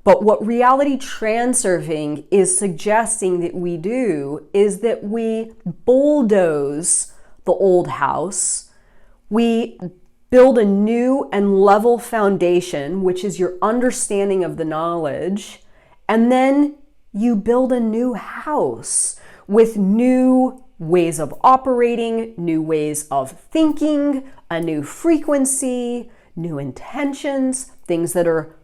But what reality transurfing is suggesting that we do is that we bulldoze the old house. We build a new and level foundation, which is your understanding of the knowledge. And then you build a new house with new ways of operating, new ways of thinking, a new frequency, new intentions, things that are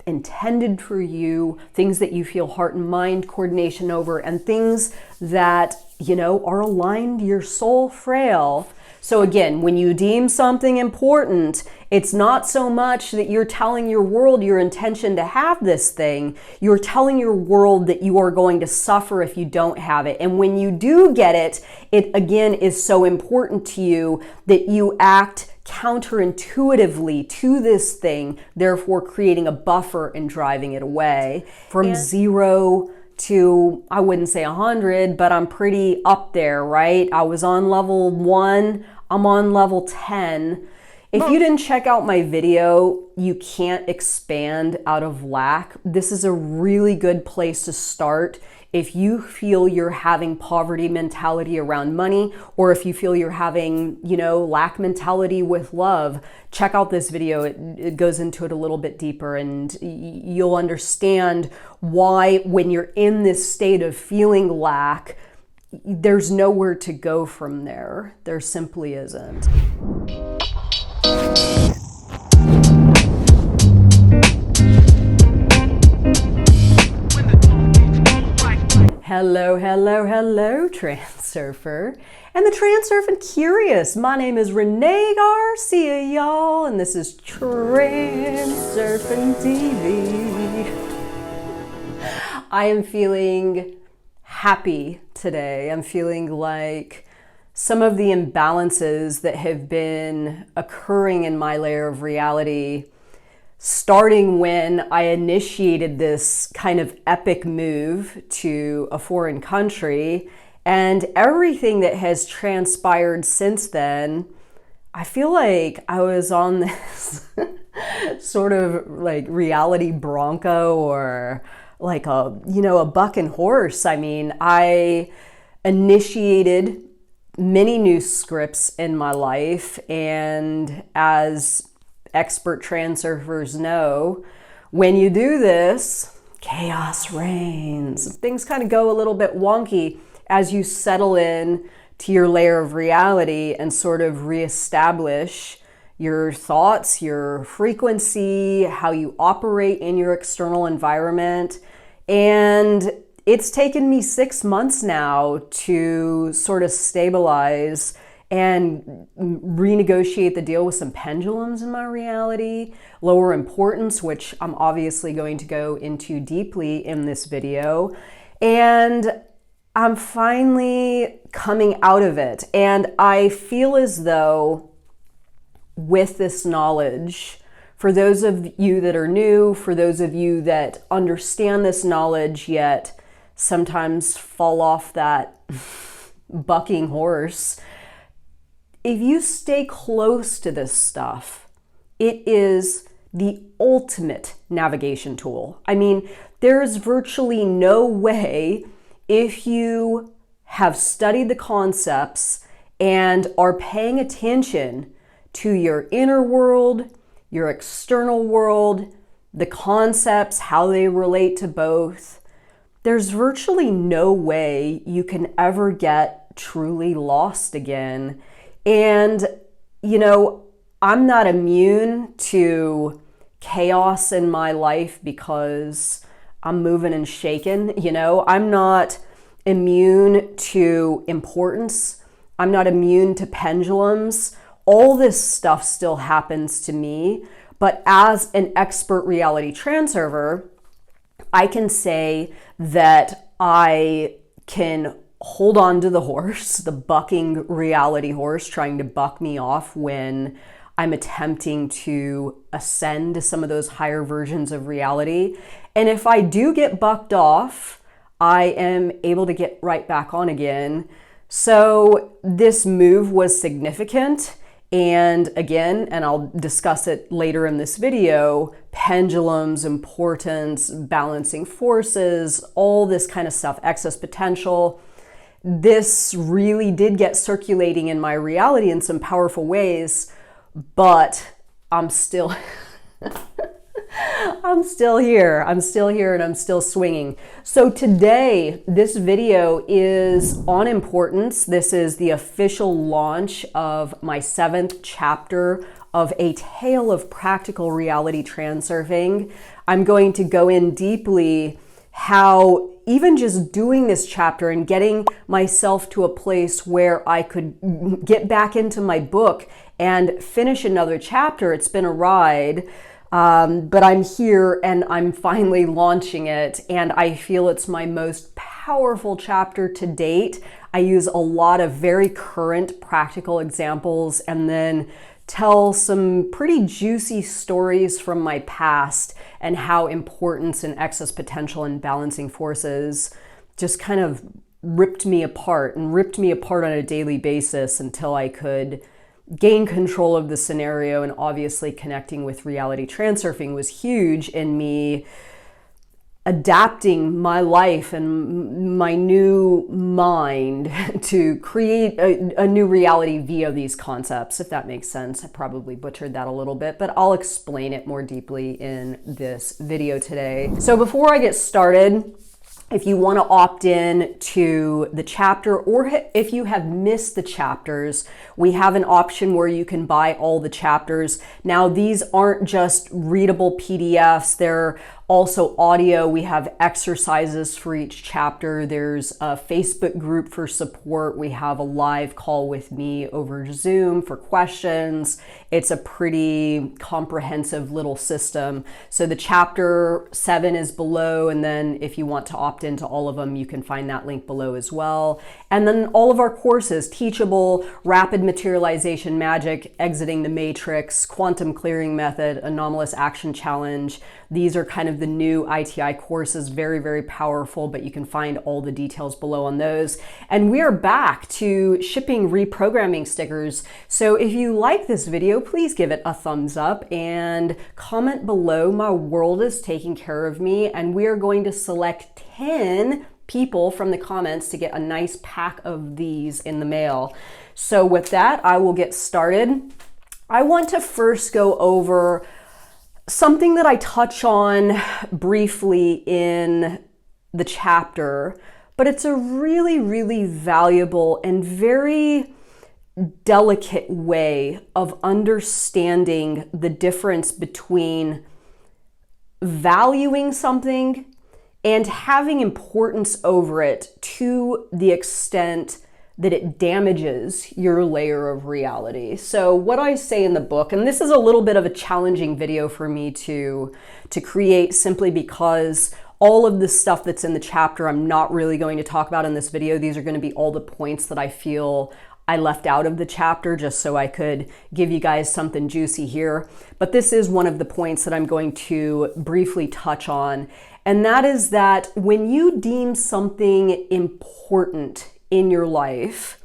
intended for you, things that you feel heart and mind coordination over, and things that, are aligned to your soul frail. So again, when you deem something important, it's not so much that you're telling your world your intention to have this thing. You're telling your world that you are going to suffer if you don't have it. And when you do get it, it again is so important to you that you act counterintuitively to this thing, therefore creating a buffer and driving it away. From 0 to, I wouldn't say 100, but I'm pretty up there, right? I was on level 1, I'm on level 10. If you didn't check out my video, You Can't Expand Out of Lack, this is a really good place to start. If you feel you're having poverty mentality around money, or if you feel you're having, lack mentality with love, check out this video. It goes into it a little bit deeper, and you'll understand why when you're in this state of feeling lack, there's nowhere to go from there. There simply isn't. Hello, hello, hello, Transurfer and the Transurfing Curious. My name is Renee Garcia, y'all, and this is TransurfingTV. I am feeling happy today. I'm feeling like some of the imbalances that have been occurring in my layer of reality, starting when I initiated this kind of epic move to a foreign country, and everything that has transpired since then, I feel like I was on this sort of like reality bronco, or like a bucking horse. I mean, I initiated many new scripts in my life, and as expert transurfers know, when you do this, chaos reigns. Things kind of go a little bit wonky as you settle in to your layer of reality and sort of reestablish your thoughts, your frequency, how you operate in your external environment. And it's taken me 6 months now to sort of stabilize and renegotiate the deal with some pendulums in my reality, lower importance, which I'm obviously going to go into deeply in this video. And I'm finally coming out of it. And I feel as though with this knowledge, for those of you that are new, for those of you that understand this knowledge yet sometimes fall off that bucking horse, if you stay close to this stuff, it is the ultimate navigation tool. I mean, there's virtually no way, if you have studied the concepts and are paying attention to your inner world, your external world, the concepts, how they relate to both, there's virtually no way you can ever get truly lost again. And, I'm not immune to chaos in my life because I'm moving and shaking. I'm not immune to importance. I'm not immune to pendulums. All this stuff still happens to me. But as an expert reality transurfer, I can say that I can hold on to the horse, the bucking reality horse, trying to buck me off when I'm attempting to ascend to some of those higher versions of reality. And if I do get bucked off, I am able to get right back on again. So this move was significant. And again, and I'll discuss it later in this video, pendulums, importance, balancing forces, all this kind of stuff, excess potential. This really did get circulating in my reality in some powerful ways, but I'm still I'm still here and I'm still swinging. So today, this video is on importance. This is the official launch of my 7th chapter of A Tale of Practical Reality Transurfing. I'm going to go in deeply how even just doing this chapter and getting myself to a place where I could get back into my book and finish another chapter. It's been a ride. But I'm here and I'm finally launching it, and I feel it's my most powerful chapter to date. I use a lot of very current practical examples and then tell some pretty juicy stories from my past and how importance and excess potential and balancing forces just kind of ripped me apart on a daily basis until I could gain control of the scenario. And obviously connecting with reality transurfing was huge in me adapting my life and my new mind to create a new reality via these concepts, if that makes sense. I probably butchered that a little bit, but I'll explain it more deeply in this video today. So before I get started, if you want to opt in to the chapter, or if you have missed the chapters, we have an option where you can buy all the chapters. Now, these aren't just readable PDFs, they're also audio. We have exercises for each chapter. There's a Facebook group for support. We have a live call with me over Zoom for questions. It's a pretty comprehensive little system. So the chapter 7 is below, and then if you want to opt into all of them, you can find that link below as well. And then all of our courses, Teachable, Rapid Materialization Magic, Exiting the Matrix, Quantum Clearing Method, Anomalous Action Challenge. These are kind of the new ITI courses, very, very powerful, but you can find all the details below on those. And we are back to shipping reprogramming stickers. So if you like this video, please give it a thumbs up and comment below. My world is taking care of me, and we are going to select 10 people from the comments to get a nice pack of these in the mail. So with that, I will get started. I want to first go over something that I touch on briefly in the chapter, but it's a really, really valuable and very delicate way of understanding the difference between valuing something and having importance over it to the extent that it damages your layer of reality. So what I say in the book, and this is a little bit of a challenging video for me to create, simply because all of the stuff that's in the chapter I'm not really going to talk about in this video. These are going to be all the points that I feel I left out of the chapter just so I could give you guys something juicy here. But this is one of the points that I'm going to briefly touch on. And that is that when you deem something important in your life,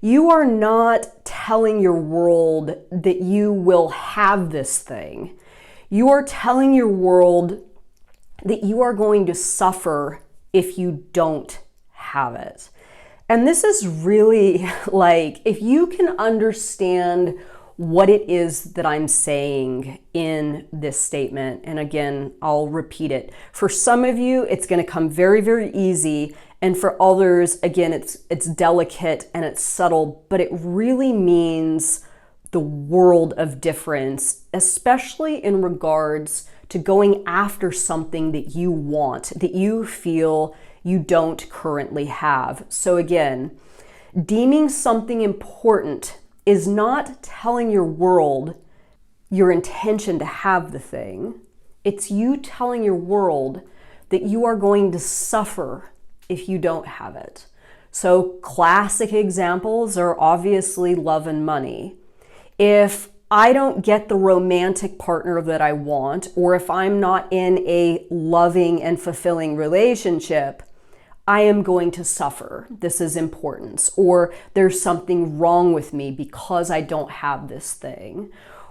you are not telling your world that you will have this thing. You are telling your world that you are going to suffer if you don't have it. And this is really like, if you can understand what it is that I'm saying in this statement, and again, I'll repeat it. For some of you, it's going to come very, very easy. And for others, again, it's delicate and it's subtle, but it really means the world of difference, especially in regards to going after something that you want, that you feel you don't currently have. So again, deeming something important is not telling your world your intention to have the thing. It's you telling your world that you are going to suffer if you don't have it. So classic examples are obviously love and money. If I don't get the romantic partner that I want, or if I'm not in a loving and fulfilling relationship, I am going to suffer. This is importance. Or there's something wrong with me because I don't have this thing.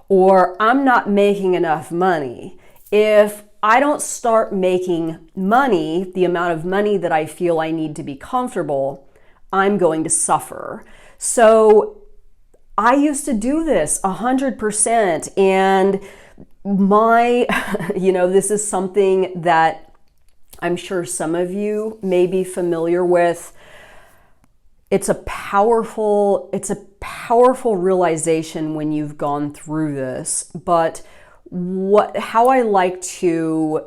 Or I'm not making enough money. If I don't start making money, the amount of money that I feel I need to be comfortable, I'm going to suffer. So I used to do this 100%. And this is something that I'm sure some of you may be familiar with. It's a powerful realization when you've gone through this. But how I like to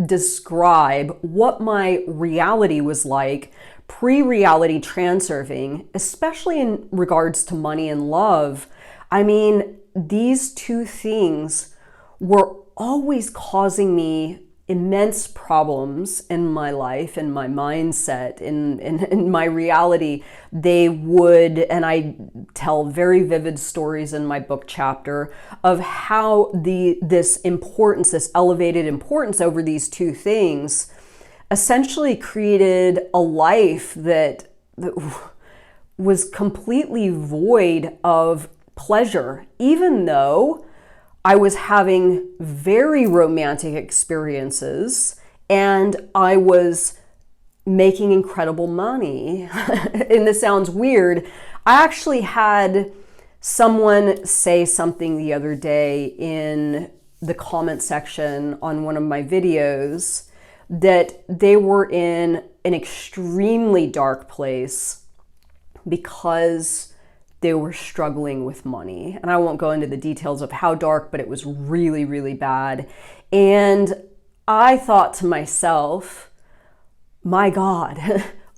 describe what my reality was like pre-reality transurfing, especially in regards to money and love. I mean, these two things were always causing me immense problems in my life, in my mindset, in my reality. They would, and I tell very vivid stories in my book chapter of how this elevated importance over these two things essentially created a life that was completely void of pleasure, even though I was having very romantic experiences and I was making incredible money. And this sounds weird. I actually had someone say something the other day in the comment section on one of my videos that they were in an extremely dark place because they were struggling with money. And I won't go into the details of how dark, but it was really, really bad. And I thought to myself, my God,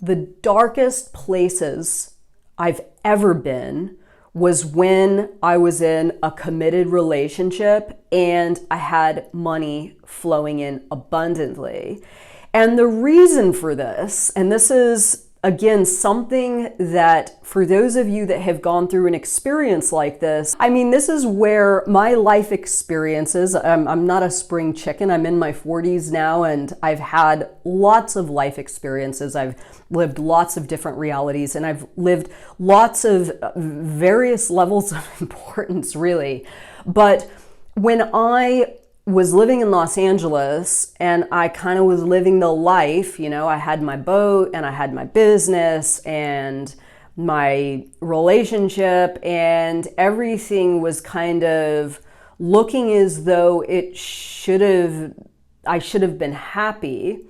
the darkest places I've ever been was when I was in a committed relationship and I had money flowing in abundantly. And the reason for this, and this is again, something that for those of you that have gone through an experience like this, I mean, this is where my life experiences, I'm not a spring chicken, I'm in my 40s now, and I've had lots of life experiences. I've lived lots of different realities, and I've lived lots of various levels of importance, really. But when I was living in Los Angeles and I kind of was living the life, I had my boat and I had my business and my relationship, and everything was kind of looking as though I should have been happy.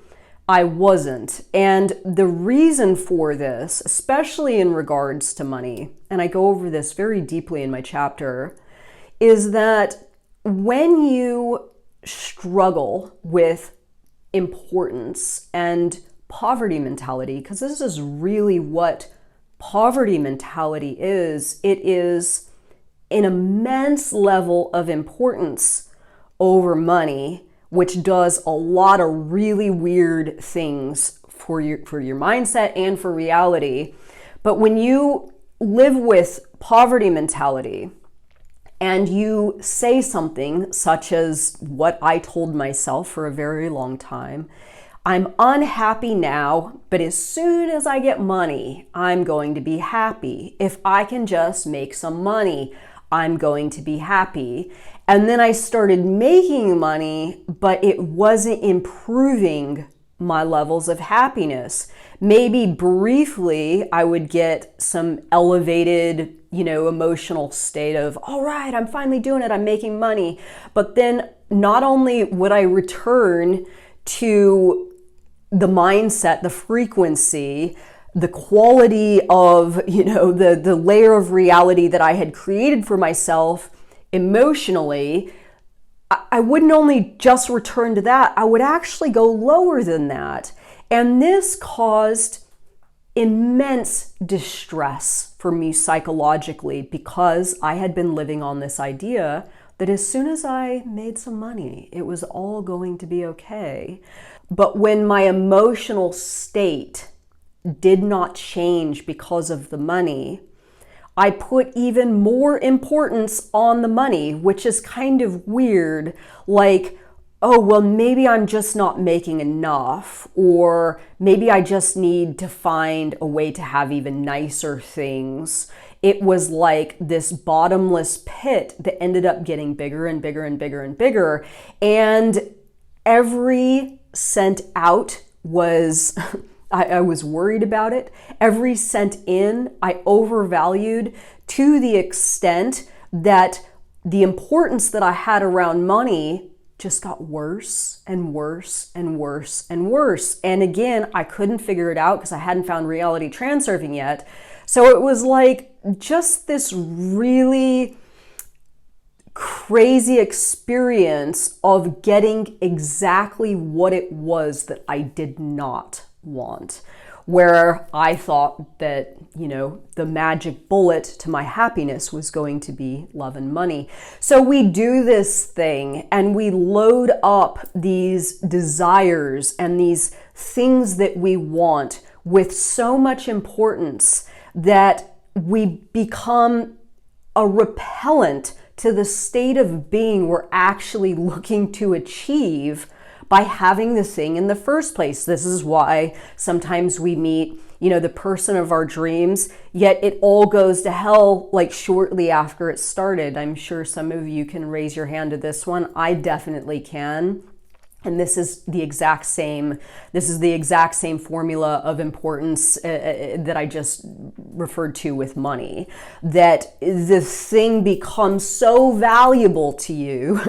I wasn't. And the reason for this, especially in regards to money, and I go over this very deeply in my chapter, is that when you struggle with importance and poverty mentality, because this is really what poverty mentality is, it is an immense level of importance over money, which does a lot of really weird things for your mindset and for reality. But when you live with poverty mentality, and you say something such as what I told myself for a very long time, I'm unhappy now, but as soon as I get money, I'm going to be happy. If I can just make some money, I'm going to be happy. And then I started making money, but it wasn't improving my levels of happiness. Maybe briefly, I would get some elevated, emotional state of, all right, I'm finally doing it, I'm making money. But then not only would I return to the mindset, the frequency, the quality of, the layer of reality that I had created for myself emotionally, I wouldn't only just return to that, I would actually go lower than that. And this caused immense distress for me psychologically, because I had been living on this idea that as soon as I made some money, it was all going to be okay. But when my emotional state did not change because of the money, I put even more importance on the money, which is kind of weird. Like, oh, well, maybe I'm just not making enough, or maybe I just need to find a way to have even nicer things. It was like this bottomless pit that ended up getting bigger and bigger and bigger and bigger. And every cent out was, I was worried about it. Every cent in, I overvalued to the extent that the importance that I had around money just got worse and worse and worse and worse. And again, I couldn't figure it out because I hadn't found reality transurfing yet. So it was like just this really crazy experience of getting exactly what it was that I did not want. Where I thought that, the magic bullet to my happiness was going to be love and money. So we do this thing and we load up these desires and these things that we want with so much importance that we become a repellent to the state of being we're actually looking to achieve by having the thing in the first place. This is why sometimes we meet, the person of our dreams, yet it all goes to hell like shortly after it started. I'm sure some of you can raise your hand to this one. I definitely can. And this is the exact same formula of importance that I just referred to with money. That the thing becomes so valuable to you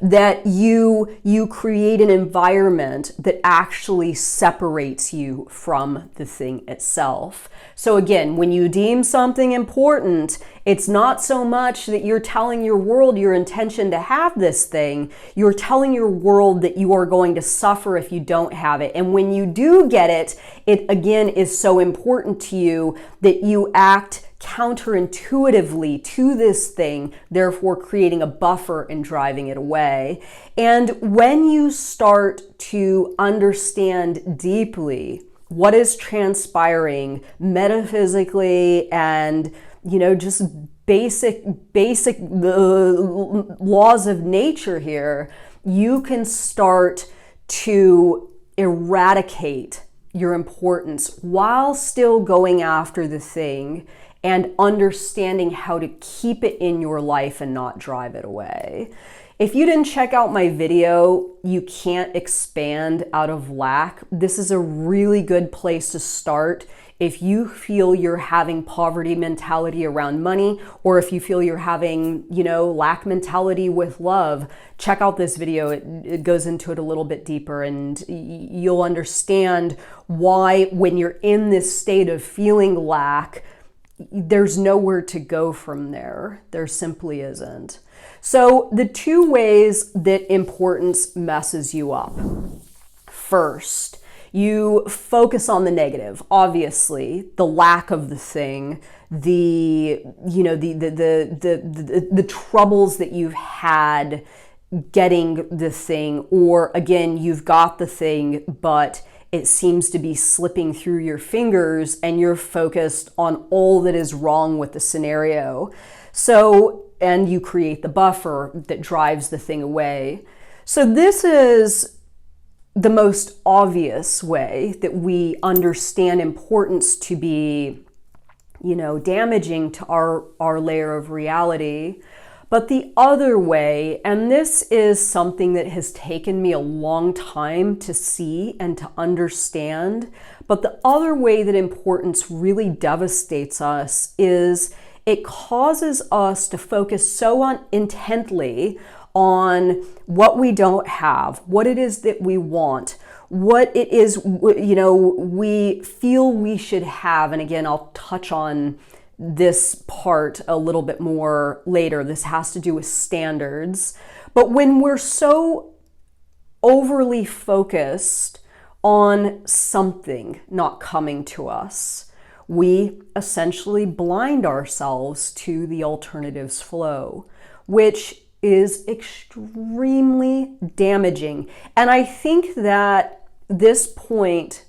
that you create an environment that actually separates you from the thing itself. So again, when you deem something important, it's not so much that you're telling your world your intention to have this thing. You're telling your world that you are going to suffer if you don't have it. And when you do get it, it again is so important to you that you act counterintuitively to this thing, therefore creating a buffer and driving it away. And when you start to understand deeply what is transpiring metaphysically and just basic the laws of nature here, you can start to eradicate your importance while still going after the thing and understanding how to keep it in your life and not drive it away. If you didn't check out my video, You Can't Expand Out of Lack, this is a really good place to start. If you feel you're having poverty mentality around money, or if you feel you're having, lack mentality with love, check out this video. It goes into it a little bit deeper, and you'll understand why when you're in this state of feeling lack, there's nowhere to go from there. There simply isn't. So the two ways that importance messes you up. First, you focus on the negative, obviously, the lack of the thing, the troubles that you've had getting the thing, or again, you've got the thing, but it seems to be slipping through your fingers and you're focused on all that is wrong with the scenario. And you create the buffer that drives the thing away. So this is the most obvious way that we understand importance to be, damaging to our layer of reality. But the other way, and this is something that has taken me a long time to see and to understand, but the other way that importance really devastates us is it causes us to focus so intently on what we don't have, what it is that we want, what it is, we feel we should have. And again, I'll touch on this part a little bit more later. This has to do with standards. But when we're so overly focused on something not coming to us, we essentially blind ourselves to the alternatives flow, which is extremely damaging. And I think that this point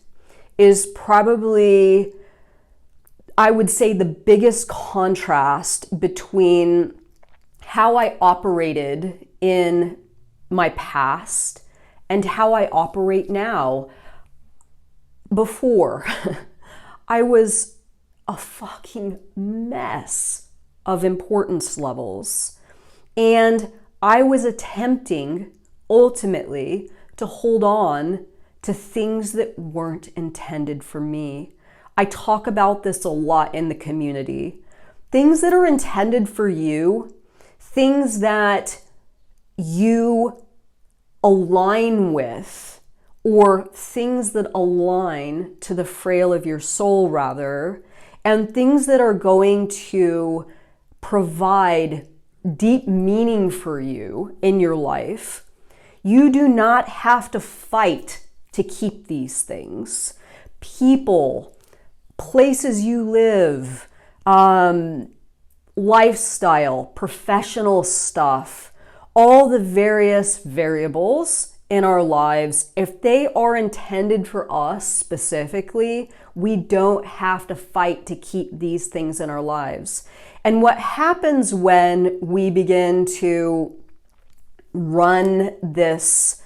is probably, I would say, the biggest contrast between how I operated in my past and how I operate now. Before, I was a fucking mess of importance levels. And I was attempting, ultimately, to hold on to things that weren't intended for me. I talk about this a lot in the community. Things that are intended for you, things that you align with, or things that align to the frail of your soul, rather, and things that are going to provide deep meaning for you in your life. You do not have to fight to keep these things. People, places you live, lifestyle, professional stuff, all the various variables in our lives, if they are intended for us specifically, we don't have to fight to keep these things in our lives. And what happens when we begin to run this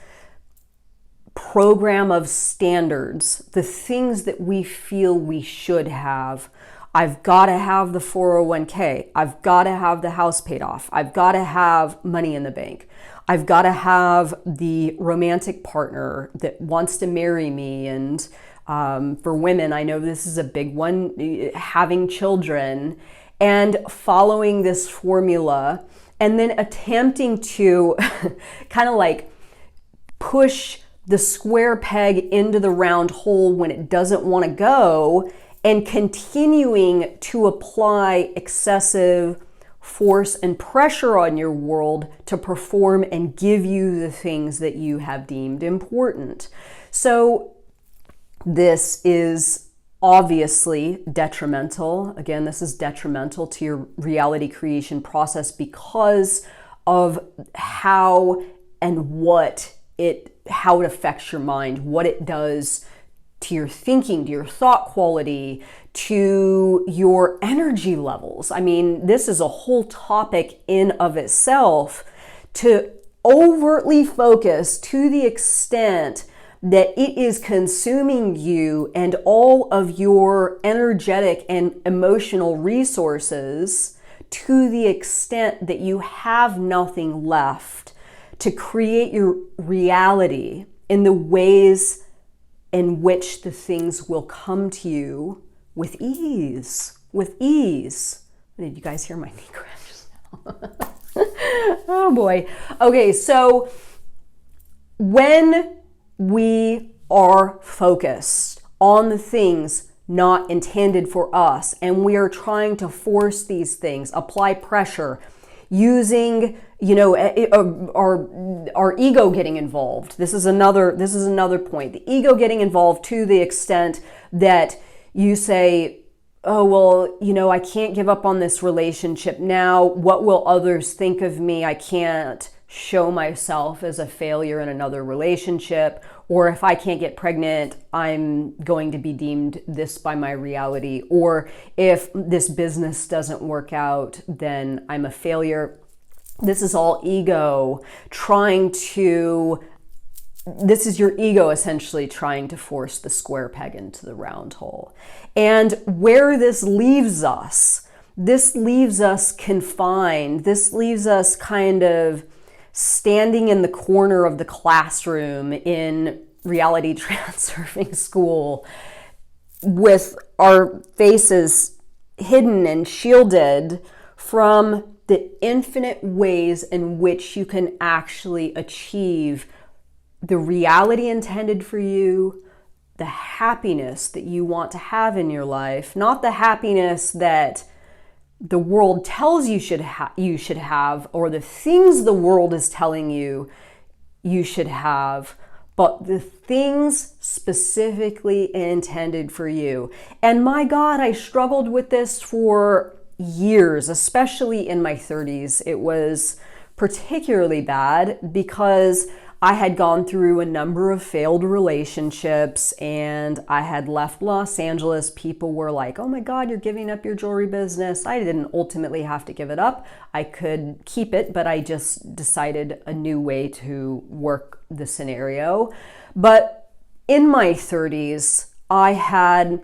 program of standards, the things that we feel we should have? I've got to have the 401k. I've got to have the house paid off. I've got to have money in the bank. I've got to have the romantic partner that wants to marry me. And for women, I know this is a big one, having children and following this formula, and then attempting to kind of like push the square peg into the round hole when it doesn't want to go, and continuing to apply excessive force and pressure on your world to perform and give you the things that you have deemed important. So this is obviously detrimental. Again, this is detrimental to your reality creation process because of how it affects your mind, what it does to your thinking, to your thought quality, to your energy levels. I mean, this is a whole topic in of itself. To overtly focus to the extent that it is consuming you and all of your energetic and emotional resources to the extent that you have nothing left to create your reality in the ways in which the things will come to you with ease. With ease. Did you guys hear my knee crack just now? Oh boy. Okay, so when we are focused on the things not intended for us, and we are trying to force these things, apply pressure, using, our ego getting involved. This is another point. The ego getting involved to the extent that you say, oh, well, I can't give up on this relationship now. What will others think of me? I can't show myself as a failure in another relationship. Or if I can't get pregnant, I'm going to be deemed this by my reality. Or if this business doesn't work out, then I'm a failure. This is all ego this is your ego essentially trying to force the square peg into the round hole. And where this leaves us confined. This leaves us kind of standing in the corner of the classroom in Reality Transurfing school with our faces hidden and shielded from the infinite ways in which you can actually achieve the reality intended for you, the happiness that you want to have in your life, not the happiness that the world tells you you should have, or the things the world is telling you you should have, but the things specifically intended for you. And my God, I struggled with this for years, especially in my 30s. It was particularly bad because I had gone through a number of failed relationships, and I had left Los Angeles. People were like, oh my God, you're giving up your jewelry business. I didn't ultimately have to give it up. I could keep it, but I just decided a new way to work the scenario. But in my 30s, I had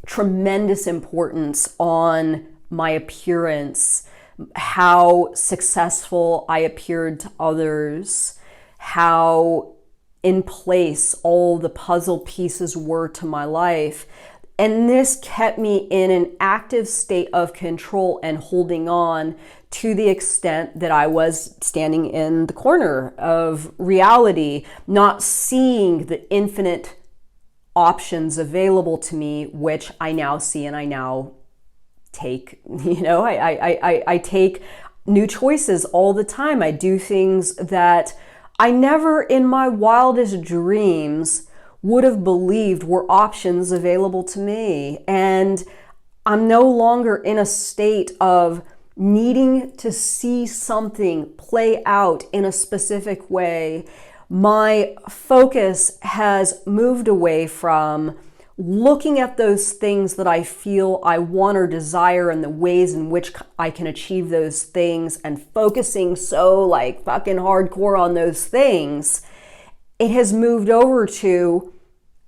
tremendous importance on my appearance, how successful I appeared to others, how in place all the puzzle pieces were to my life. And this kept me in an active state of control and holding on, to the extent that I was standing in the corner of reality, not seeing the infinite options available to me, which I now see and I now take. I take new choices all the time. I do things that I never in my wildest dreams would have believed were options available to me. And I'm no longer in a state of needing to see something play out in a specific way. My focus has moved away from looking at those things that I feel I want or desire and the ways in which I can achieve those things and focusing so like fucking hardcore on those things. It has moved over to,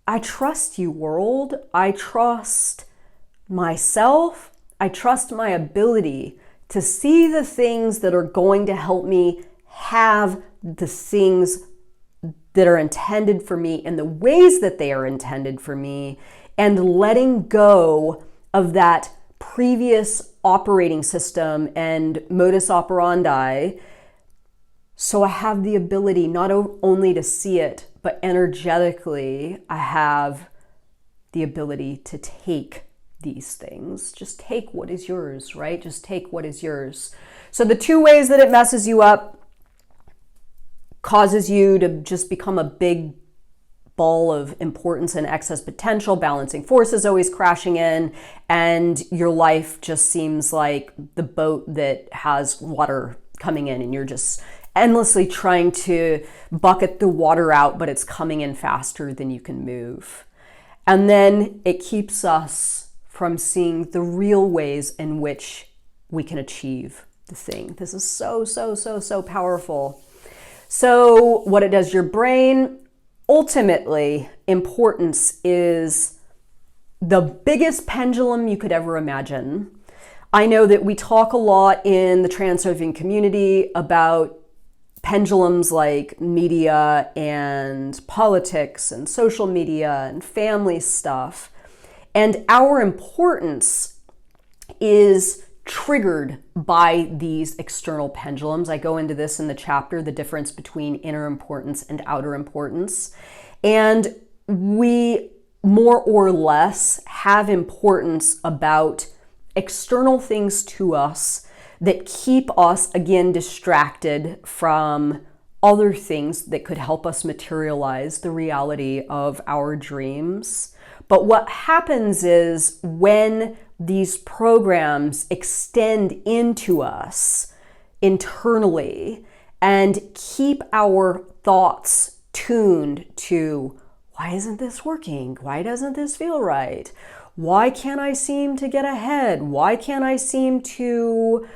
I trust you, world. I trust myself. I trust my ability to see the things that are going to help me have the things that are intended for me in the ways that they are intended for me, and letting go of that previous operating system and modus operandi, so I have the ability not only to see it, but energetically I have the ability to take these things. Just take what is yours, right? Just take what is yours. So the two ways that it messes you up, causes you to just become a big ball of importance and excess potential, balancing forces always crashing in, and your life just seems like the boat that has water coming in and you're just endlessly trying to bucket the water out, but it's coming in faster than you can move. And then it keeps us from seeing the real ways in which we can achieve the thing. This is so powerful. So what it does to your brain, ultimately, importance is the biggest pendulum you could ever imagine. I know that we talk a lot in the transurfing community about pendulums like media and politics and social media and family stuff. And our importance is triggered by these external pendulums. I go into this in the chapter, the difference between inner importance and outer importance. And we more or less have importance about external things to us that keep us, again, distracted from other things that could help us materialize the reality of our dreams. But what happens is when these programs extend into us internally and keep our thoughts tuned to, why isn't this working? Why doesn't this feel right? Why can't I seem to get ahead? Why can't I seem to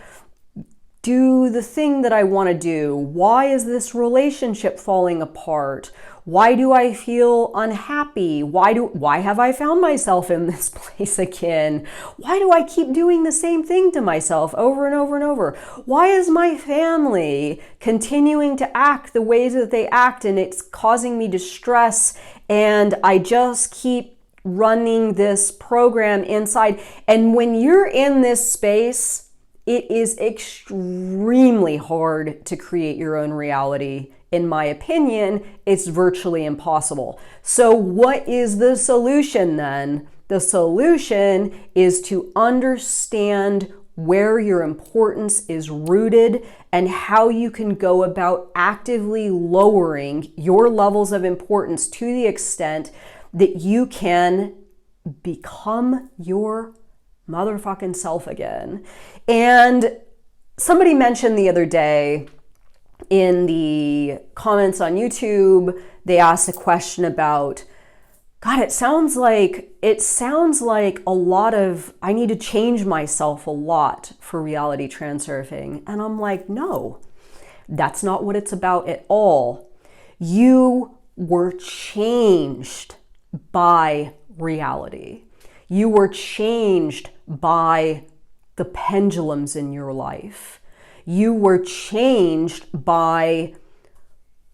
do the thing that I want to do? Why is this relationship falling apart? Why do I feel unhappy? Why have I found myself in this place again? Why do I keep doing the same thing to myself over and over and over? Why is my family continuing to act the ways that they act and it's causing me distress, and I just keep running this program inside? And when you're in this space, it is extremely hard to create your own reality. In my opinion, it's virtually impossible. So what is the solution then? The solution is to understand where your importance is rooted and how you can go about actively lowering your levels of importance to the extent that you can become your motherfucking self again. And somebody mentioned the other day in the comments on YouTube, they asked a question about, God, it sounds like a lot of, I need to change myself a lot for reality transurfing. And I'm like, no, that's not what it's about at all. You were changed by reality. You were changed by the pendulums in your life. You were changed by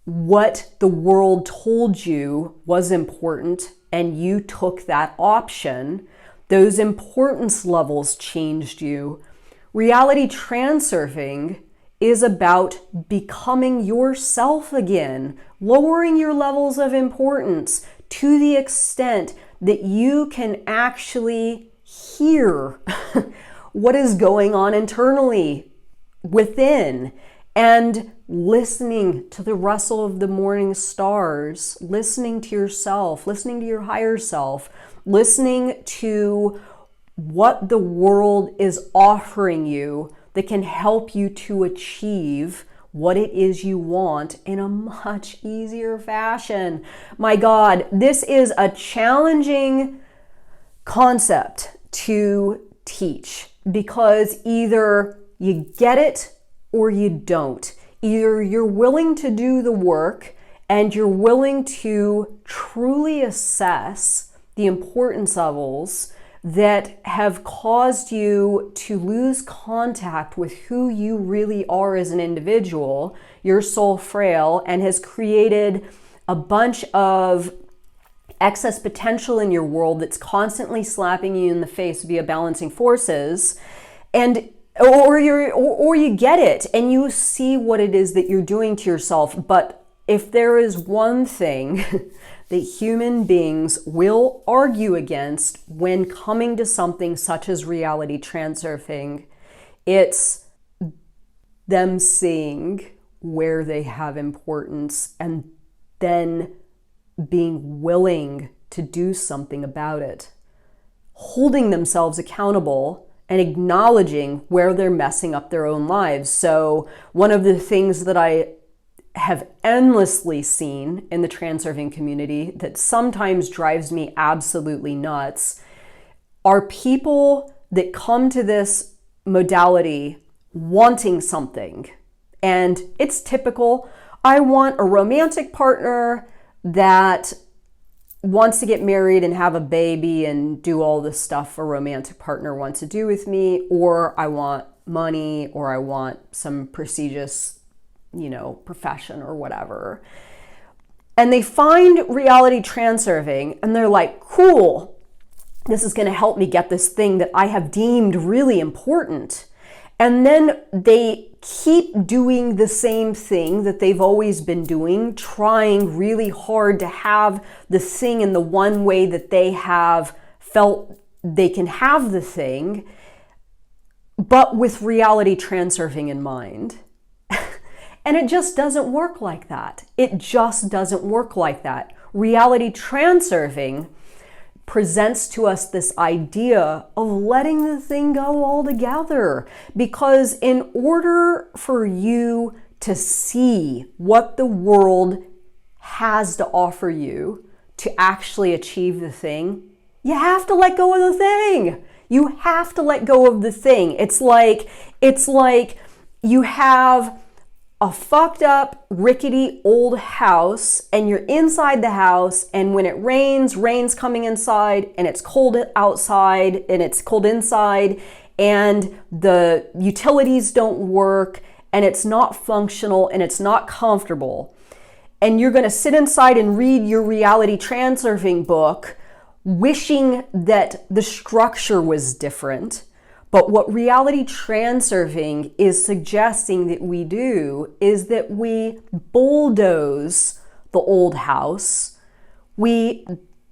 what the world told you was important, and you took that option. Those importance levels changed you. Reality transurfing is about becoming yourself again, lowering your levels of importance to the extent that you can actually hear what is going on internally within, and listening to the rustle of the morning stars, listening to yourself, listening to your higher self, listening to what the world is offering you that can help you to achieve what it is you want in a much easier fashion. My God, this is a challenging concept to teach, because either you get it or you don't. Either you're willing to do the work and you're willing to truly assess the importance levels that have caused you to lose contact with who you really are as an individual, your soul frail, and has created a bunch of excess potential in your world that's constantly slapping you in the face via balancing forces, and or you get it and you see what it is that you're doing to yourself. But if there is one thing that human beings will argue against when coming to something such as reality transurfing, it's them seeing where they have importance and then being willing to do something about it, holding themselves accountable and acknowledging where they're messing up their own lives. So one of the things that I have endlessly seen in the transurfing community that sometimes drives me absolutely nuts are people that come to this modality wanting something. And it's typical. I want a romantic partner that wants to get married and have a baby and do all the stuff a romantic partner wants to do with me, or I want money, or I want some prestigious, profession or whatever. And they find reality transurfing and they're like, cool, this is going to help me get this thing that I have deemed really important. And then they keep doing the same thing that they've always been doing, trying really hard to have the thing in the one way that they have felt they can have the thing, but with reality transurfing in mind. And it just doesn't work like that. It just doesn't work like that. Reality transurfing presents to us this idea of letting the thing go altogether. Because in order for you to see what the world has to offer you to actually achieve the thing, you have to let go of the thing. You have to let go of the thing. It's like you have a fucked up, rickety old house, and you're inside the house, and when it rain's coming inside, and it's cold outside, and it's cold inside, and the utilities don't work, and it's not functional, and it's not comfortable. And you're gonna sit inside and read your reality transurfing book, wishing that the structure was different. But what reality transurfing is suggesting that we do is that we bulldoze the old house, we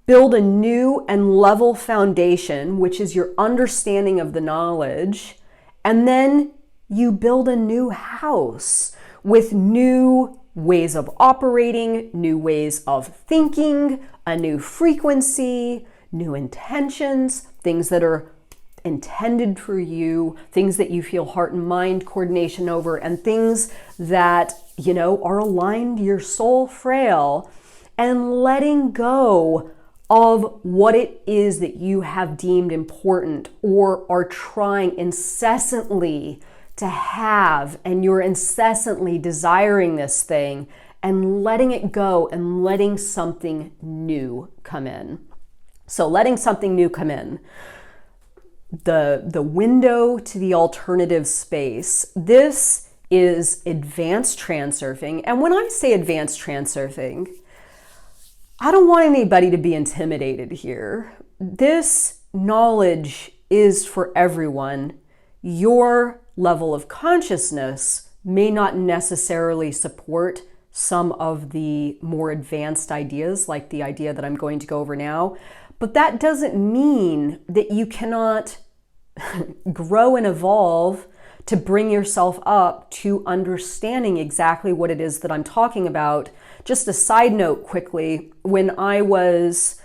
build a new and level foundation, which is your understanding of the knowledge, and then you build a new house with new ways of operating, new ways of thinking, a new frequency, new intentions, things that are intended for you, things that you feel heart and mind coordination over, and things that, are aligned to your soul frail, and letting go of what it is that you have deemed important or are trying incessantly to have, and you're incessantly desiring this thing, and letting it go and letting something new come in. So letting something new come in. The window to the alternative space. This is advanced transurfing. And when I say advanced transurfing, I don't want anybody to be intimidated here. This knowledge is for everyone. Your level of consciousness may not necessarily support some of the more advanced ideas, like the idea that I'm going to go over now, but that doesn't mean that you cannot grow and evolve to bring yourself up to understanding exactly what it is that I'm talking about. Just a side note quickly, when I was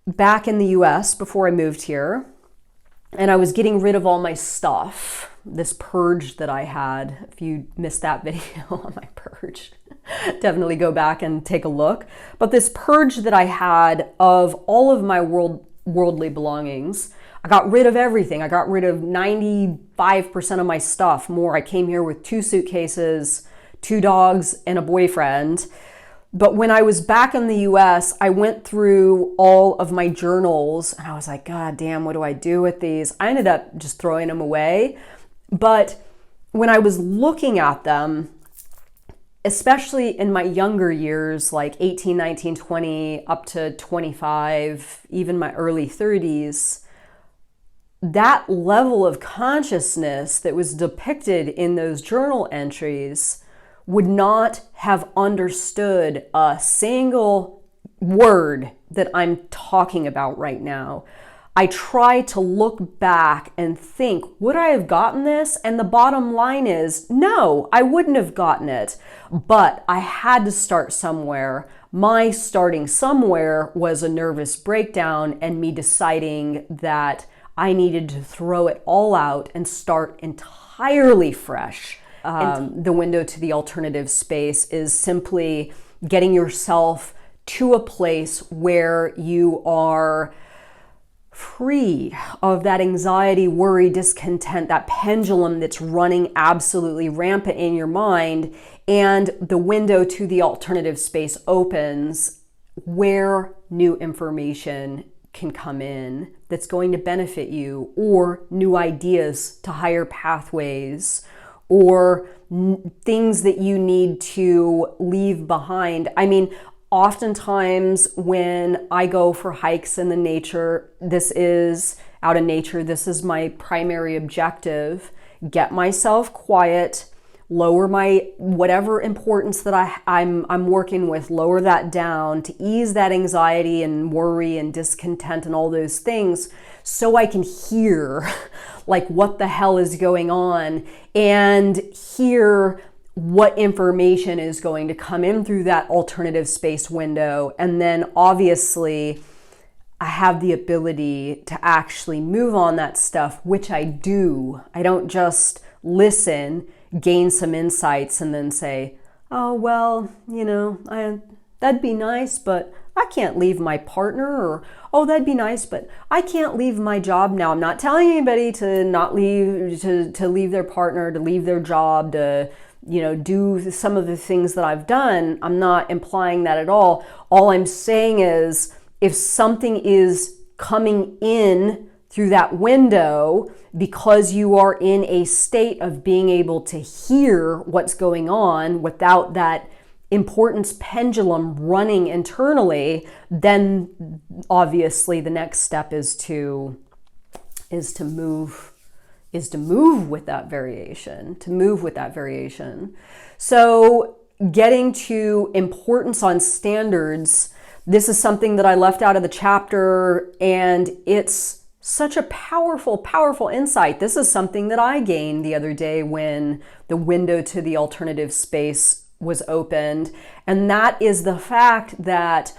back in the US before I moved here, and I was getting rid of all my stuff, this purge that I had. If you missed that video on my purge, definitely go back and take a look. But this purge that I had of all of my worldly belongings, I got rid of everything. I got rid of 95% of my stuff, more. I came here with 2 suitcases, 2 dogs, and a boyfriend. But when I was back in the US, I went through all of my journals and I was like, God damn, what do I do with these? I ended up just throwing them away. But when I was looking at them, especially in my younger years, like 18, 19, 20, up to 25, even my early 30s, that level of consciousness that was depicted in those journal entries would not have understood a single word that I'm talking about right now. I try to look back and think, would I have gotten this? And the bottom line is, no, I wouldn't have gotten it. But I had to start somewhere. My starting somewhere was a nervous breakdown and me deciding that I needed to throw it all out and start entirely fresh. The window to the alternative space is simply getting yourself to a place where you are free of that anxiety, worry, discontent, that pendulum that's running absolutely rampant in your mind, and the window to the alternative space opens where new information can come in that's going to benefit you, or new ideas to higher pathways, or things that you need to leave behind. I mean, oftentimes when I go for hikes in the nature, this is out in nature, this is my primary objective. Get myself quiet, lower my whatever importance that I'm working with, lower that down to ease that anxiety and worry and discontent and all those things, so I can hear like what the hell is going on and hear what information is going to come in through that alternative space window. And then obviously I have the ability to actually move on that stuff, which I do. I don't just listen, gain some insights, and then say, oh, well, that'd be nice, but I can't leave my partner, or, oh, that'd be nice, but I can't leave my job now. I'm not telling anybody to not leave, to leave their partner, to leave their job, to, do some of the things that I've done. I'm not implying that at all. All I'm saying is, if something is coming in through that window because you are in a state of being able to hear what's going on without that importance pendulum running internally, then obviously the next step is to move with that variation, So getting to importance on standards, this is something that I left out of the chapter, and it's such a powerful, powerful insight. This is something that I gained the other day when the window to the alternative space was opened. And that is the fact that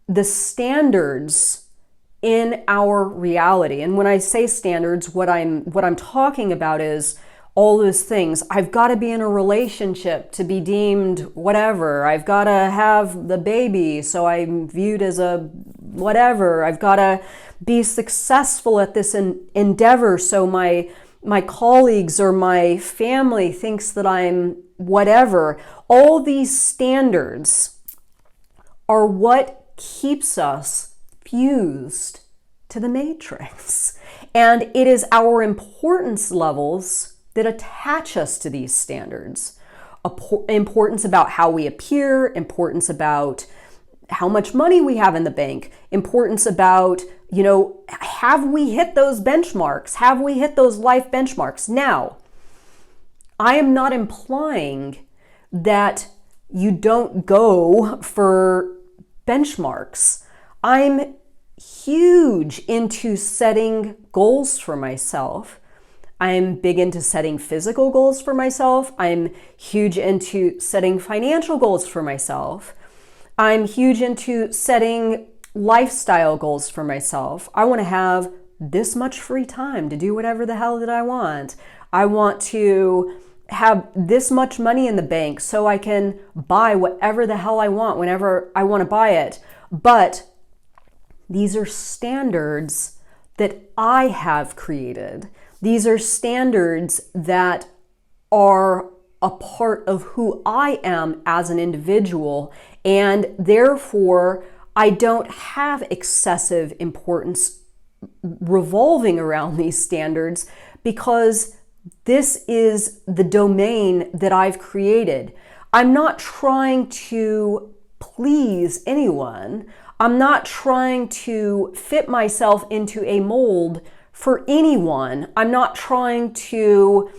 the standards in our reality. And when I say standards, what I'm talking about is all those things. I've got to be in a relationship to be deemed whatever. I've got to have the baby, so I'm viewed as a whatever. I've got to be successful at this endeavor, so my colleagues or my family thinks that I'm whatever. All these standards are what keeps us fused to the matrix. And it is our importance levels that attach us to these standards. Importance about how we appear, importance about how much money we have in the bank, importance about, have we hit those benchmarks? Have we hit those life benchmarks? Now, I am not implying that you don't go for benchmarks. I'm huge into setting goals for myself. I'm big into setting physical goals for myself. I'm huge into setting financial goals for myself. I'm huge into setting lifestyle goals for myself. I want to have this much free time to do whatever the hell that I want. I want to have this much money in the bank so I can buy whatever the hell I want whenever I want to buy it. But these are standards that I have created. These are standards that are a part of who I am as an individual, and therefore I don't have excessive importance revolving around these standards because this is the domain that I've created. I'm not trying to please anyone. I'm not trying to fit myself into a mold for anyone. I'm not trying to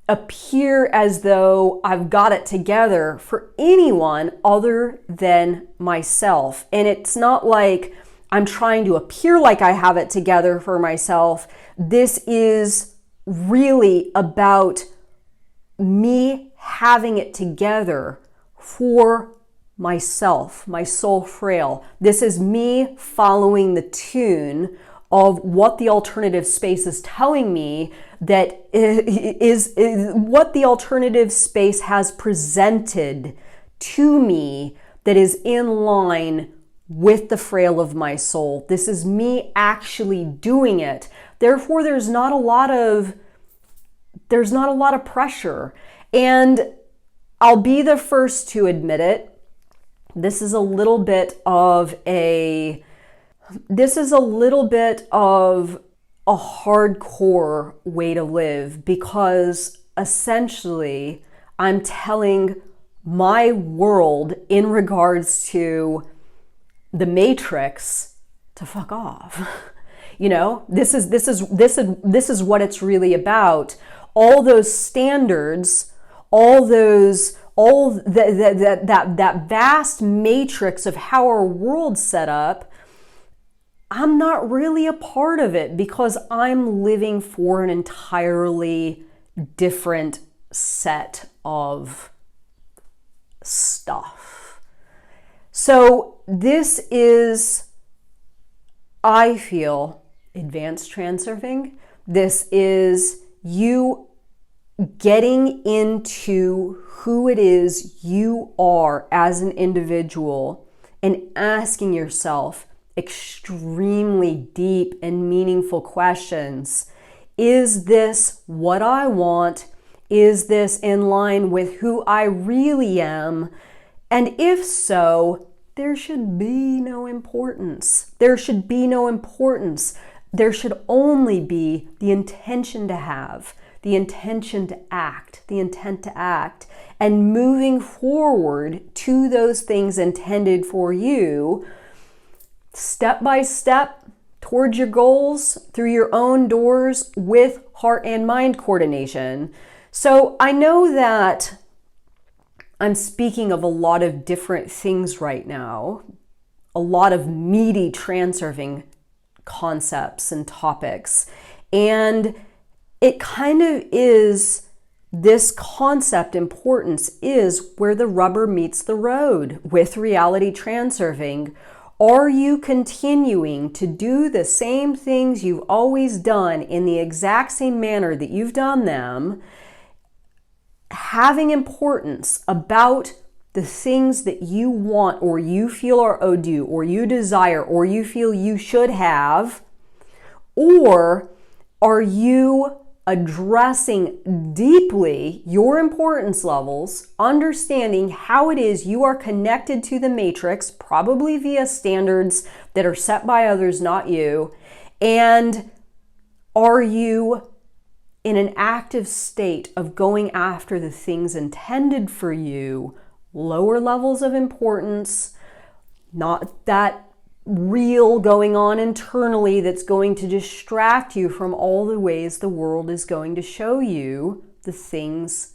appear as though I've got it together for anyone other than myself. And it's not like I'm trying to appear like I have it together for myself. This is really about me having it together for myself, my soul frail. This is me following the tune of what the alternative space is telling me, that is what the alternative space has presented to me, that is in line with the frail of my soul. This is me actually doing it. Therefore, there's not a lot of pressure. And I'll be the first to admit it. This is a little bit of a hardcore way to live, because essentially I'm telling my world in regards to the matrix to fuck off. This is what it's really about. All those standards, that vast matrix of how our world's set up, I'm not really a part of it because I'm living for an entirely different set of stuff. So this is, I feel, advanced transurfing. This is you getting into who it is you are as an individual and asking yourself extremely deep and meaningful questions. Is this what I want? Is this in line with who I really am? And if so, there should be no importance. There should be no importance. There should only be the intention to have, the intention to act, the intent to act, and moving forward to those things intended for you, step by step towards your goals through your own doors with heart and mind coordination. So I know that I'm speaking of a lot of different things right now, a lot of meaty transurfing concepts and topics. And it kind of is, this concept importance is where the rubber meets the road with reality transurfing. Are you continuing to do the same things you've always done in the exact same manner that you've done them, having importance about the things that you want or you feel are owed you or you desire or you feel you should have? Or are you addressing deeply your importance levels, understanding how it is you are connected to the matrix, probably via standards that are set by others, not you, and are you in an active state of going after the things intended for you, lower levels of importance, not that real going on internally that's going to distract you from all the ways the world is going to show you the things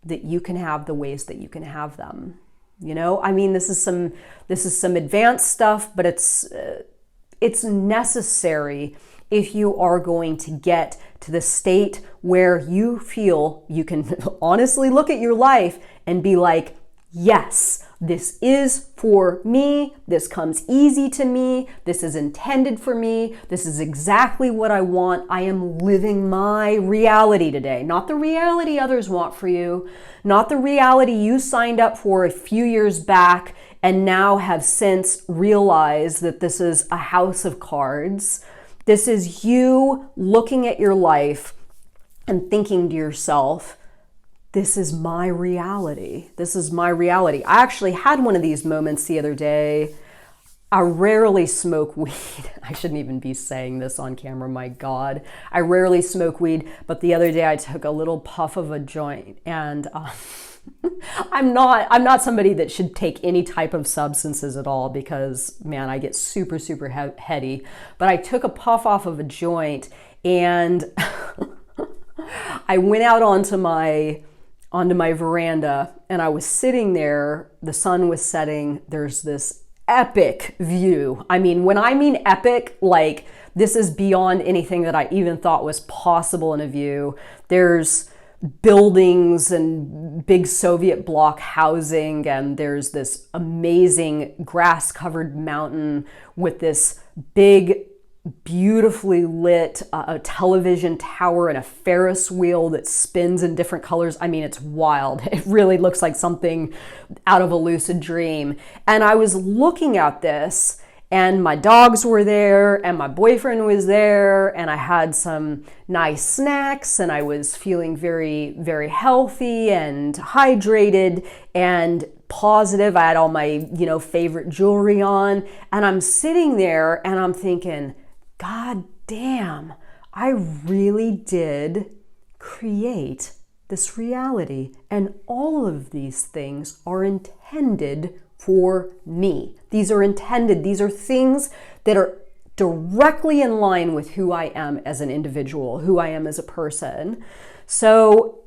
that you can have, the ways that you can have them. You know, I mean, this is some advanced stuff, but it's necessary if you are going to get to the state where you feel you can honestly look at your life and be like, yes, this is for me. This comes easy to me. This is intended for me. This is exactly what I want. I am living my reality today, not the reality others want for you, not the reality you signed up for a few years back and now have since realized that this is a house of cards. This is you looking at your life and thinking to yourself, this is my reality. This is my reality. I actually had one of these moments the other day. I rarely smoke weed. I shouldn't even be saying this on camera, my God. I rarely smoke weed, but the other day I took a little puff of a joint and I'm not somebody that should take any type of substances at all because, man, I get super, super heady. But I took a puff off of a joint and I went out onto my veranda and I was sitting there. The sun was setting. There's this epic view. I mean, when I mean epic, like this is beyond anything that I even thought was possible in a view. There's buildings and big Soviet bloc housing, and there's this amazing grass-covered mountain with this big, beautifully lit a television tower and a Ferris wheel that spins in different colors. I mean, it's wild. It really looks like something out of a lucid dream. And I was looking at this, and my dogs were there, and my boyfriend was there, and I had some nice snacks, and I was feeling very, very healthy and hydrated and positive. I had all my, favorite jewelry on, and I'm sitting there and I'm thinking, God damn, I really did create this reality, and all of these things are intended for me. These are intended. These are things that are directly in line with who I am as an individual, who I am as a person. So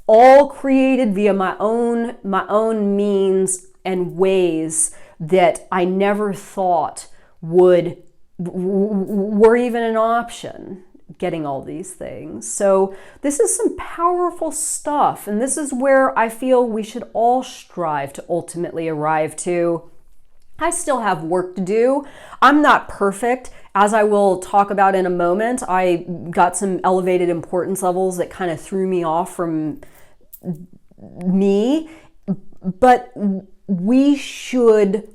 all created via my own means and ways that I never thought were even an option, getting all these things. So this is some powerful stuff, and this is where I feel we should all strive to ultimately arrive to. I still have work to do. I'm not perfect, as I will talk about in a moment. I got some elevated importance levels that kind of threw me off from me, but we should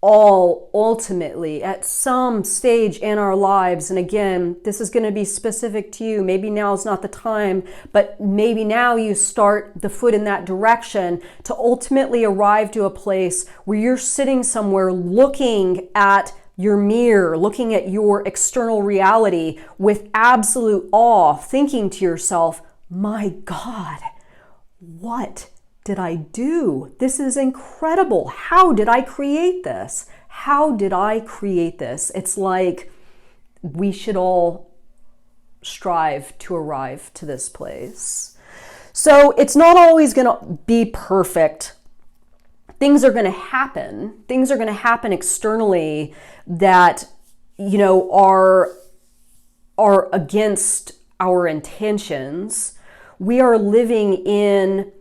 all ultimately at some stage in our lives, and again, this is going to be specific to you. Maybe now is not the time, but maybe now you start the foot in that direction to ultimately arrive to a place where you're sitting somewhere looking at your mirror, looking at your external reality with absolute awe, thinking to yourself, my God, what did I do? This is incredible. How did I create this? How did I create this? It's like we should all strive to arrive to this place. So it's not always going to be perfect. Things are going to happen. Things are going to happen externally that, are against our intentions. We are living in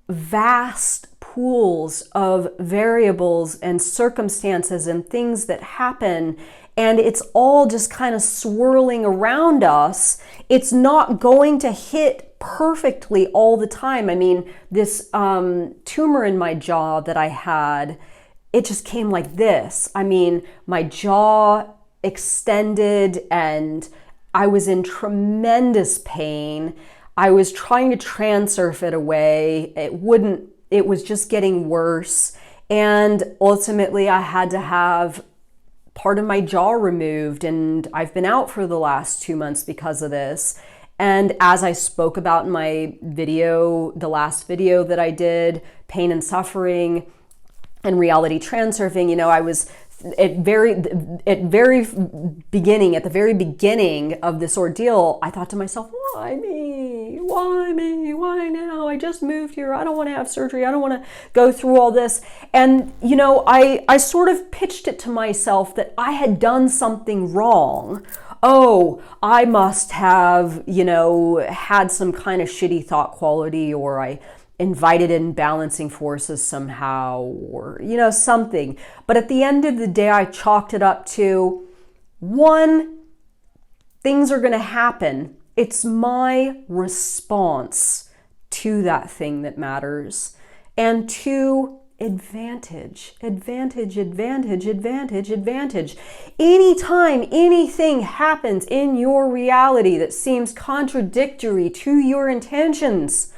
vast pools of variables and circumstances and things that happen, and it's all just kind of swirling around us. It's not going to hit perfectly all the time. I mean, this tumor in my jaw that I had, it just came like this. I mean, my jaw extended and I was in tremendous pain. I was trying to transurf it away. It was just getting worse. And ultimately I had to have part of my jaw removed, and I've been out for the last 2 months because of this. And as I spoke about in my video, the last video that I did, Pain and Suffering and Reality Transurfing, I was at the very beginning of this ordeal, I thought to myself, why me? Why me? Why now? I just moved here. I don't want to have surgery. I don't want to go through all this. And, I sort of pitched it to myself that I had done something wrong. Oh, I must have, had some kind of shitty thought quality, or I invited in balancing forces somehow, or, something. But at the end of the day, I chalked it up to, one, things are going to happen. It's my response to that thing that matters. And two, advantage. Anytime anything happens in your reality that seems contradictory to your intentions,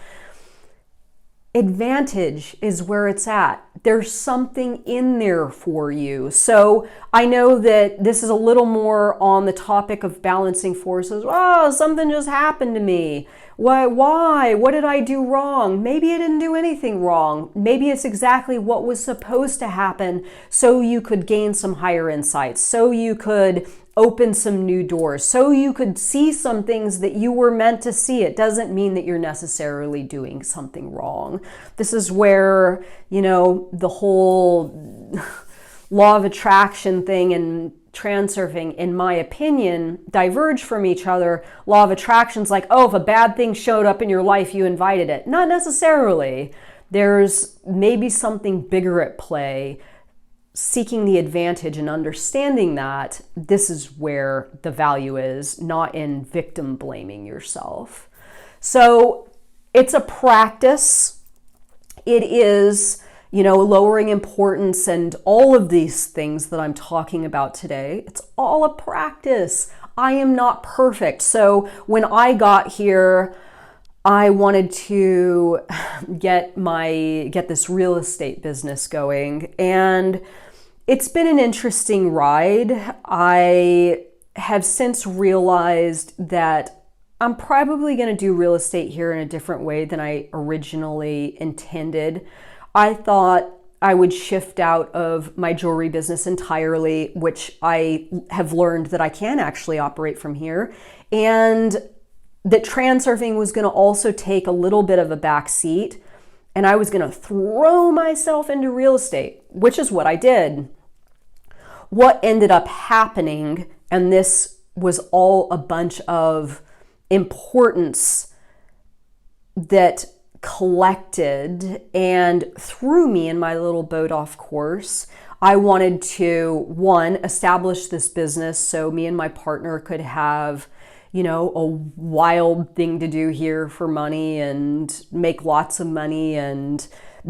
advantage is where it's at. There's something in there for you. So I know that this is a little more on the topic of balancing forces. Oh, something just happened to me. Why? What did I do wrong? Maybe I didn't do anything wrong. Maybe it's exactly what was supposed to happen so you could gain some higher insights, so you could open some new doors, so you could see some things that you were meant to see. It doesn't mean that you're necessarily doing something wrong. This is where, the whole law of attraction thing and transurfing, in my opinion, diverge from each other. Law of attraction's like, oh, if a bad thing showed up in your life, you invited it. Not necessarily. There's maybe something bigger at play. Seeking the advantage and understanding that this is where the value is, not in victim blaming yourself. So it's a practice. It is, lowering importance and all of these things that I'm talking about today. It's all a practice. I am not perfect. So when I got here, I wanted to get this real estate business going, and it's been an interesting ride. I have since realized that I'm probably going to do real estate here in a different way than I originally intended. I thought I would shift out of my jewelry business entirely, which I have learned that I can actually operate from here, and that transurfing was going to also take a little bit of a back seat, and I was going to throw myself into real estate, which is what I did. What ended up happening, and this was all a bunch of importance that collected and threw me in my little boat off course. I wanted to, one, establish this business so me and my partner could have, a wild thing to do here for money and make lots of money and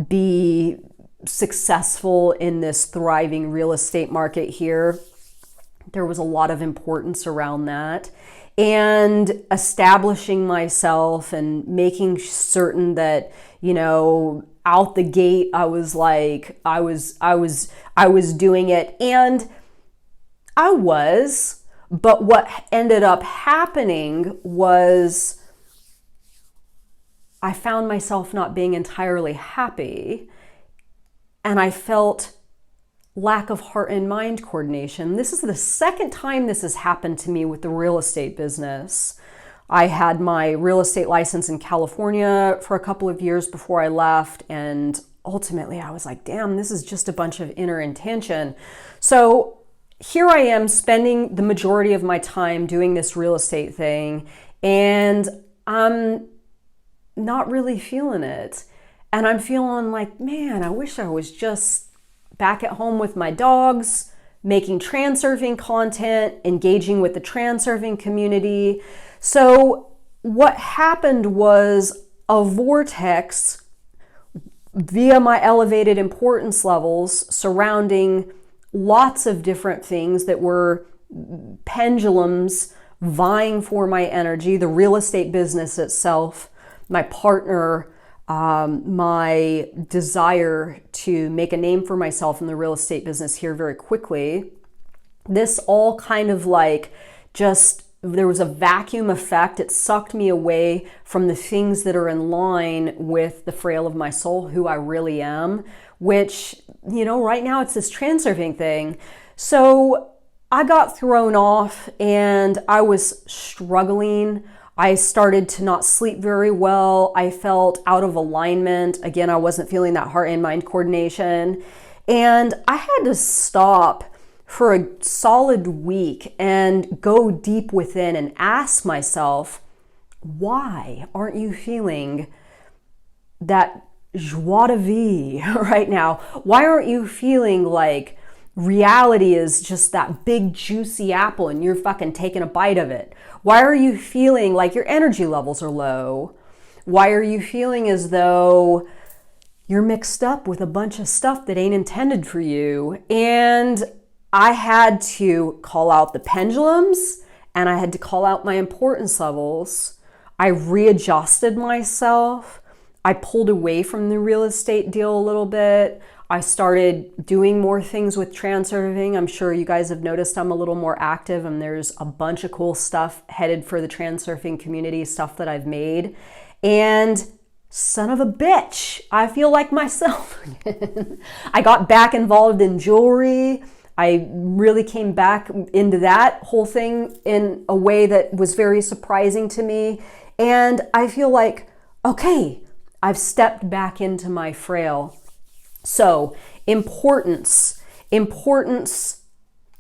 be successful in this thriving real estate market here. There was a lot of importance around that. And establishing myself and making certain that, out the gate, I was doing it. And I was, but what ended up happening was I found myself not being entirely happy, and I felt lack of heart and mind coordination. This is the second time this has happened to me with the real estate business. I had my real estate license in California for a couple of years before I left, and ultimately I was like, damn, this is just a bunch of inner intention. So here I am spending the majority of my time doing this real estate thing, and I'm not really feeling it. And I'm feeling like, man, I wish I was just back at home with my dogs, making transurfing content, engaging with the transurfing community. So what happened was a vortex via my elevated importance levels surrounding lots of different things that were pendulums vying for my energy, the real estate business itself, my partner, my desire to make a name for myself in the real estate business here very quickly. This all kind of like just, there was a vacuum effect. It sucked me away from the things that are in line with the frail of my soul, who I really am, which, you know, right now it's this transurfing thing. So I got thrown off and I was struggling. I started to not sleep very well. I felt out of alignment. Again, I wasn't feeling that heart and mind coordination. And I had to stop for a solid week and go deep within and ask myself, why aren't you feeling that joie de vivre right now? Why aren't you feeling like reality is just that big juicy apple and you're fucking taking a bite of it? Why are you feeling like your energy levels are low? Why are you feeling as though you're mixed up with a bunch of stuff that ain't intended for you? And I had to call out the pendulums and I had to call out my importance levels. I readjusted myself. I pulled away from the real estate deal a little bit. I started doing more things with transurfing. I'm sure you guys have noticed I'm a little more active, and there's a bunch of cool stuff headed for the transurfing community, stuff that I've made. And son of a bitch, I feel like myself again. I got back involved in jewelry. I really came back into that whole thing in a way that was very surprising to me. And I feel like, okay, I've stepped back into my frail. So importance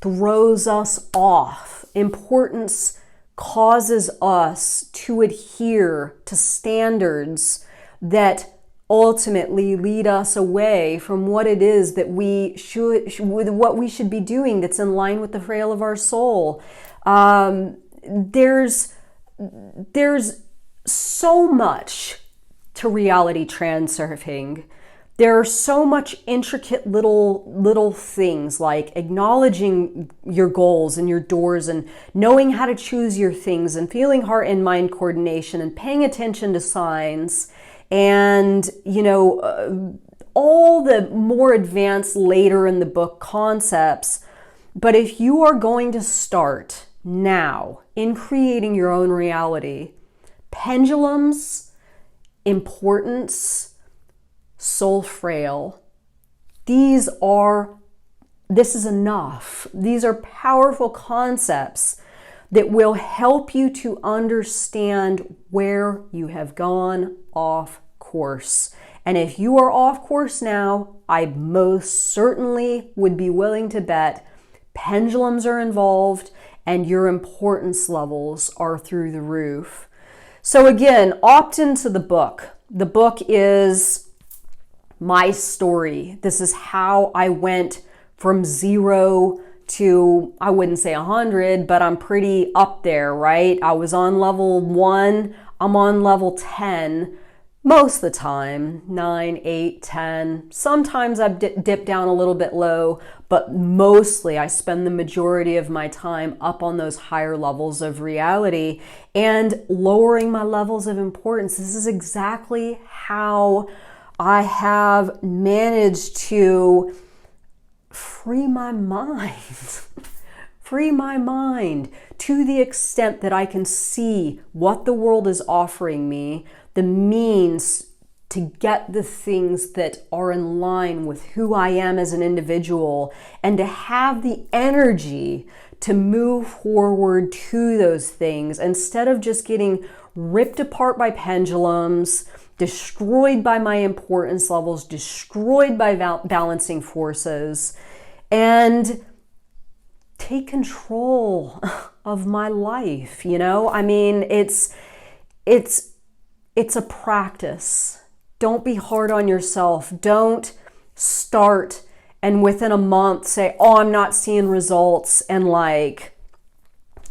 throws us off. Importance causes us to adhere to standards that ultimately lead us away from what it is that what we should be doing that's in line with the frail of our soul. There's so much to reality transurfing. There are so much intricate little things, like acknowledging your goals and your doors and knowing how to choose your things and feeling heart and mind coordination and paying attention to signs and, you know, all the more advanced later in the book concepts. But if you are going to start now in creating your own reality, pendulums, importance, soul frail, this is enough. These are powerful concepts that will help you to understand where you have gone off course. And if you are off course now, I most certainly would be willing to bet pendulums are involved and your importance levels are through the roof. So again, opt into the book. The book is my story. This is how I went from 0 to, I wouldn't say 100, but I'm pretty up there, right? I was on level 1, I'm on level 10 most of the time, 9, 8, 10. Sometimes I've dipped down a little bit low, but mostly I spend the majority of my time up on those higher levels of reality and lowering my levels of importance. This is exactly how I have managed to free my mind, free my mind to the extent that I can see what the world is offering me, the means to get the things that are in line with who I am as an individual, and to have the energy to move forward to those things instead of just getting ripped apart by pendulums, destroyed by my importance levels, destroyed by balancing forces, and take control of my life. You know, I mean, it's a practice Don't be hard on yourself. Don't start and within a month say, oh, I'm not seeing results, and like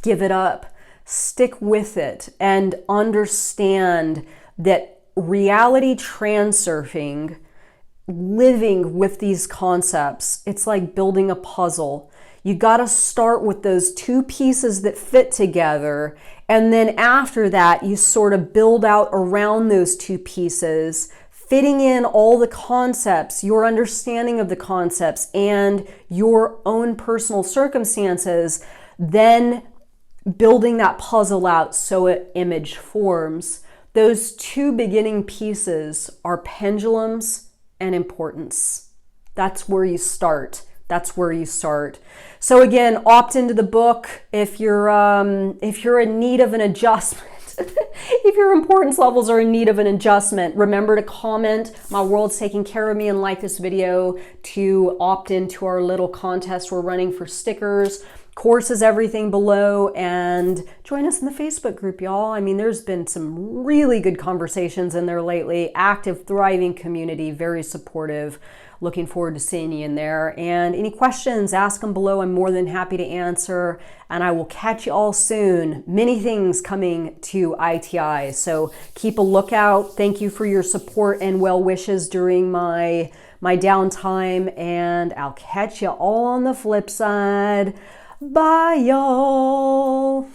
give it up. Stick with it and understand that reality transurfing, living with these concepts, it's like building a puzzle. You got to start with those two pieces that fit together. And then after that, you sort of build out around those two pieces, fitting in all the concepts, your understanding of the concepts, and your own personal circumstances, then building that puzzle out so an image forms. Those two beginning pieces are pendulums and importance. That's where you start. That's where you start. So again, opt into the book if you're in need of an adjustment. If your importance levels are in need of an adjustment, remember to comment, "My world's taking care of me," and like this video to opt into our little contest we're running for stickers. Course is everything below, and join us in the Facebook group, y'all. I mean, there's been some really good conversations in there lately. Active, thriving community, very supportive. Looking forward to seeing you in there. And any questions, ask them below. I'm more than happy to answer. And I will catch you all soon. Many things coming to ITI. So keep a lookout. Thank you for your support and well wishes during my downtime. And I'll catch you all on the flip side. Bye, y'all.